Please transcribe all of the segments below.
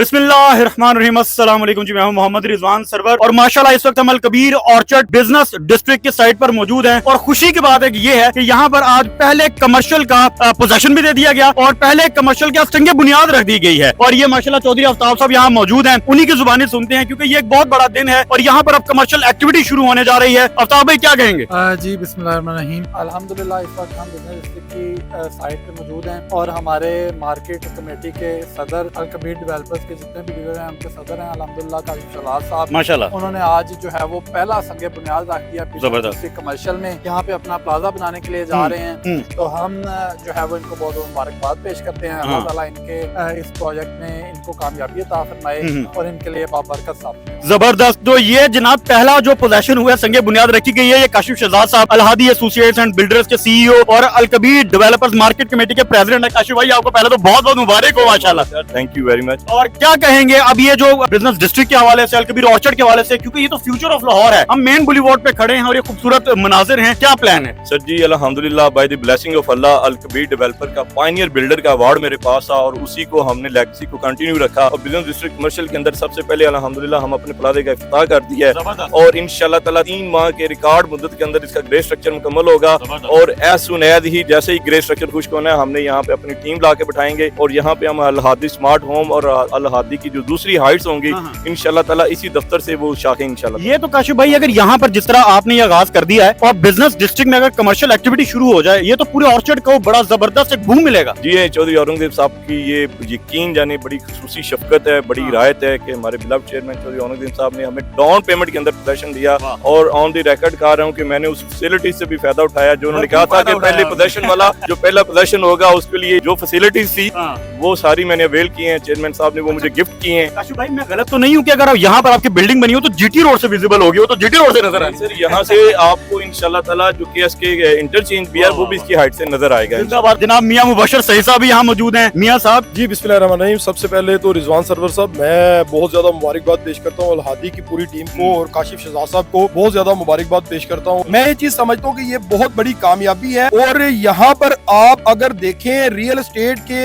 बिस्मिल्लाहिर्रहमानिर्रहीम, अस्सलाम वालेकुम जी। मैं हूं मोहम्मद रिजवान सरवर और माशाल्लाह इस वक्त हम अल-कबीर ऑर्चर्ड बिजनेस डिस्ट्रिक्ट की साइट पर मौजूद हैं। और खुशी की बात ये है कि यहाँ पर आज पहले कमर्शियल का पोजेशन भी दे दिया गया और पहले कमर्शियल की संगे बुनियाद रख दी गई है। और ये माशाल्लाह चौधरी आफ्ताब साहब यहाँ मौजूद हैं, उन्हीं की जुबानी सुनते हैं क्योंकि ये एक बहुत बड़ा दिन है और यहाँ पर अब कमर्शियल एक्टिविटी शुरू होने जा रही है। आफ्ताब भाई क्या कहेंगे? जी बिस्मिल्लाहिर्रहमानिर्रहीम, अल्हम्दुलिल्लाह इस वक्त हम बिजनेस डिस्ट्रिक्ट की साइट पे मौजूद हैं और हमारे मार्केट कमेटी के सदर अल-कबीर डेवलपर्स के जितने भी डीलर हैं उनके सदर हैं अल्हम्दुलिल्लाह काशिफ शहजाद साहब, माशाल्लाह उन्होंने आज जो है वो पहला संगे बुनियाद रख दिया बिजनेस कमर्शियल में। यहाँ पे अपना प्लाजा बनाने के लिए जा रहे हैं, तो हम जो है वो इनको बहुत बहुत मुबारकबाद पेश करते हैं। अल्लाह ताला इनके इस प्रोजेक्ट में इनको कामयाबी अता फरमाए और इनके लिए बाबरकत साहब। जबरदस्त। तो ये जनाब पहला जो पोजेशन हुआ संगे बुनियाद रखी गई है, ये काशिफ शहजाद साहब अल-हादी एसोसिएट्स एंड बिल्डर्स के सीईओ और अल-कबीर डेवलपर्स मार्केट कमेटी के प्रेसिडेंट है। काशिफ भाई आपको पहले तो बहुत बहुत मुबारक हो माशाल्लाह। Thank you very much. और क्या कहेंगे अब ये जो बिजनेस डिस्ट्रिक्ट के हवाले से, अल-कबीर ऑर्चर्ड के हवाले से, क्योंकि ये तो फ्यूचर ऑफ लाहौर है, हम मेन बुलीवार्ड पे खड़े हैं और ये खूबसूरत मनाजिर हैं, क्या प्लान है? सर जी अल्हम्दुलिल्लाह बाय द ब्लेसिंग ऑफ अल्लाह अल-कबीर डेवलपर का पायनियर बिल्डर का अवार्ड मेरे पास था और उसी को हमने लेगेसी को कंटिन्यू रखा और बिजनेस डिस्ट्रिक्ट कमर्शियल के अंदर सबसे पहले अल्हम्दुलिल्लाह हम अपने प्लाजे का इफ्तिताह कर दिया है और इंशाल्लाह ताला 3 माह के रिकॉर्ड मुद्दत के अंदर इसका ग्रे स्ट्रक्चर मुकम्मल होगा। और एज सुन एज ही जैसे ही ग्रे स्ट्रक्चर खुश्क होना है, हमने यहाँ पे अपनी टीम ला के बैठाएंगे और यहाँ पे हम अल-हादी स्मार्ट होम और अल-हादी की जो दूसरी हाइट्स होंगी इंशाल्लाह ताला इसी दफ्तर से वो शाखें इंशाल्लाह। ये तो काशिफ भाई अगर यहाँ पर जिस तरह आपने ये आगाज कर दिया है और बिजनेस डिस्ट्रिक्ट में अगर कमर्शियल एक्टिविटी शुरू हो जाए, ये तो पूरे ऑर्चर्ड को बड़ा जबरदस्त एक बूम मिलेगा। जी चौधरी औरंगजेब साहब की ये यकीन जाने बड़ी खुसूसी शफकत है, बड़ी रायत है कि हमारे बिलव चेयरमैन चौधरी औरंगजेब साहब ने हमें डाउन पेमेंट के अंदर पोजेशन दिया और ऑन द रिकॉर्ड कह रहा हूँ कि मैंने उस फैसिलिटी से भी फायदा उठाया जो उन्होंने कहा था कि पहले पोजेशन वाला जो पहला पोजेशन होगा उसके लिए जो फैसिलिटीज थी वो सारी मैंने अवेल की हैं। चेयरमैन साहब ने वो मुझे गिफ्ट किए हैं। काशिफ भाई मैं गलत तो नहीं हूँ कि अगर यहाँ पर आपकी बिल्डिंग बनी हो तो जीटी रोड से विजिबल होगी, हो तो जीटी रोड से नजर आए सर। यहाँ से आपको इंशाल्लाह ताला जो केएसके इंटरचेंज भी है वो भी इसकी हाइट से नजर आएगा। जनाब मियां मुबशर सही साहब यहाँ मौजूद हैं। मियां साहब जी बिस्मिल्लाहिर्रहमानिर्रहीम, सबसे पहले तो रिजवान सरवर साहब मैं बहुत ज्यादा मुबारकबाद पेश करता हूँ अल-हादी की पूरी टीम को और काशिफ शहजाद साहब को बहुत ज्यादा मुबारकबाद पेश करता हूँ। मैं ये चीज समझता हूँ कि ये बहुत बड़ी कामयाबी है और यहाँ पर आप अगर देखें रियल एस्टेट के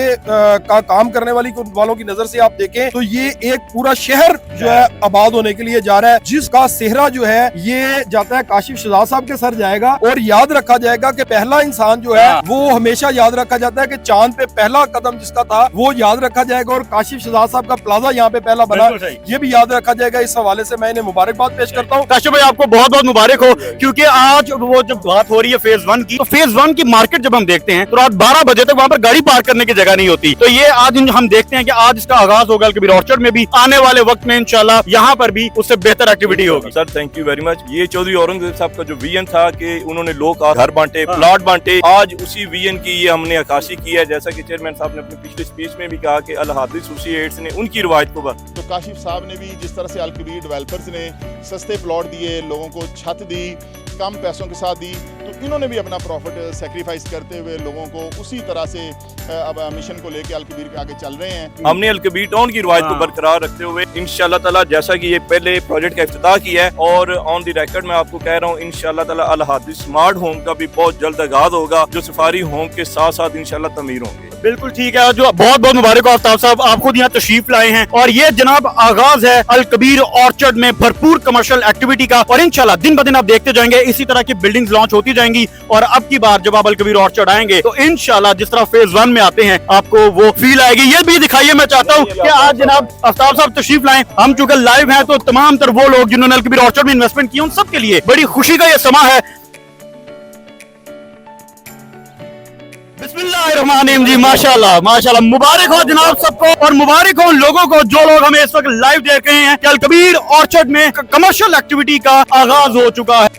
का काम करने वालों की नजर से आप देखें तो ये एक पूरा शहर जो है आबाद होने के लिए जा रहा है, जिसका सेहरा जो है ये जाता है काशिफ शहजाद साहब के सर जाएगा। और याद रखा जाएगा कि पहला इंसान जो है वो हमेशा याद रखा जाता है कि चांद पे पहला कदम जिसका था वो याद रखा जाएगा और काशिफ शहजाद साहब का प्लाजा यहाँ पे पहला बना, ये भी याद रखा जाएगा। इस हवाले से मैं इन्हें मुबारकबाद पेश करता हूँ। काशिफ भाई आपको बहुत बहुत मुबारक हो, क्योंकि आज वो जब बात हो रही है फेज 1 की, तो फेज 1 की मार्केट जब हम देखते हैं तो रात 12 बजे तक वहाँ पर गाड़ी पार्क करने की जगह नहीं होती। तो ये आज हम देखते हैं कि आज इसका आगाज होगा अल-कबीर ऑर्चर्ड में भी, आने वाले वक्त में इंशाल्लाह यहाँ पर भी उससे बेहतर एक्टिविटी होगी। Sir thank you very much. ये चौधरी औरंगजेब साहब का जो विजन था कि उन्होंने लोग घर बांटे, प्लॉट बांटे, आज उसी विजन की ये हमने अक्कासी की है। जैसा कि चेयरमैन साहब ने अपनी पिछली स्पीच में भी कहा कि अल-हादी एसोसिएट्स ने उनकी रिवायत को तो काशिफ साहब ने भी जिस तरह से अल-कबीर डेवलपर्स ने सस्ते प्लॉट दिए, लोगों को छत दी, कम पैसों के साथ दी, तो इन्होंने भी अपना प्रॉफिट सेक्रीफाइस करते हुए लोगों को उसी तरह से अब मिशन को लेके अल-कबीर के आगे चल रहे हैं। हमने अल-कबीर टाउन की रिवायत को बरकरार रखते हुए इंशाल्लाह ताला जैसा कि ये पहले प्रोजेक्ट का इफ्तिताह किया है और ऑन द रिकॉर्ड मैं आपको कह रहा हूँ इंशाल्लाह ताला अल-हादी स्मार्ट होम का भी बहुत जल्द आगाज होगा जो सफारी होम के साथ साथ इंशाल्लाह तमीर होंगे। बिल्कुल ठीक है, जो बहुत बहुत मुबारक हो आफ्ताब साहब, आप खुद यहाँ तशरीफ लाए हैं और ये जनाब आगाज है अल-कबीर ऑर्चर्ड में भरपूर कमर्शियल एक्टिविटी का और इंशाल्लाह दिन ब दिन आप देखते जाएंगे इसी तरह की बिल्डिंग्स लॉन्च होती जाएंगी। और अब की बार जब आप अल-कबीर ऑर्चर्ड आएंगे तो इंशाल्लाह जिस तरह फेज 1 में आते हैं आपको वो फील आएगी। ये भी दिखाइए, मैं चाहता हूँ कि आज जनाब आफ्ताब साहब तशरीफ लाएं। हम चूंकि लाइव हैं तो तमाम तर वो लोग जिन्होंने अल-कबीर ऑर्चर्ड में इन्वेस्टमेंट की उन सबके लिए बड़ी खुशी का ये समा है। बिस्मिल्लाहिर्रहमानिर्रहीम जी, माशाल्लाह माशाल्लाह, मुबारक हो जनाब सबको और मुबारक हो उन लोगों को जो लोग हमें इस वक्त लाइव देख रहे हैं कि अल-कबीर ऑर्चर्ड में कमर्शियल एक्टिविटी का आगाज हो चुका है।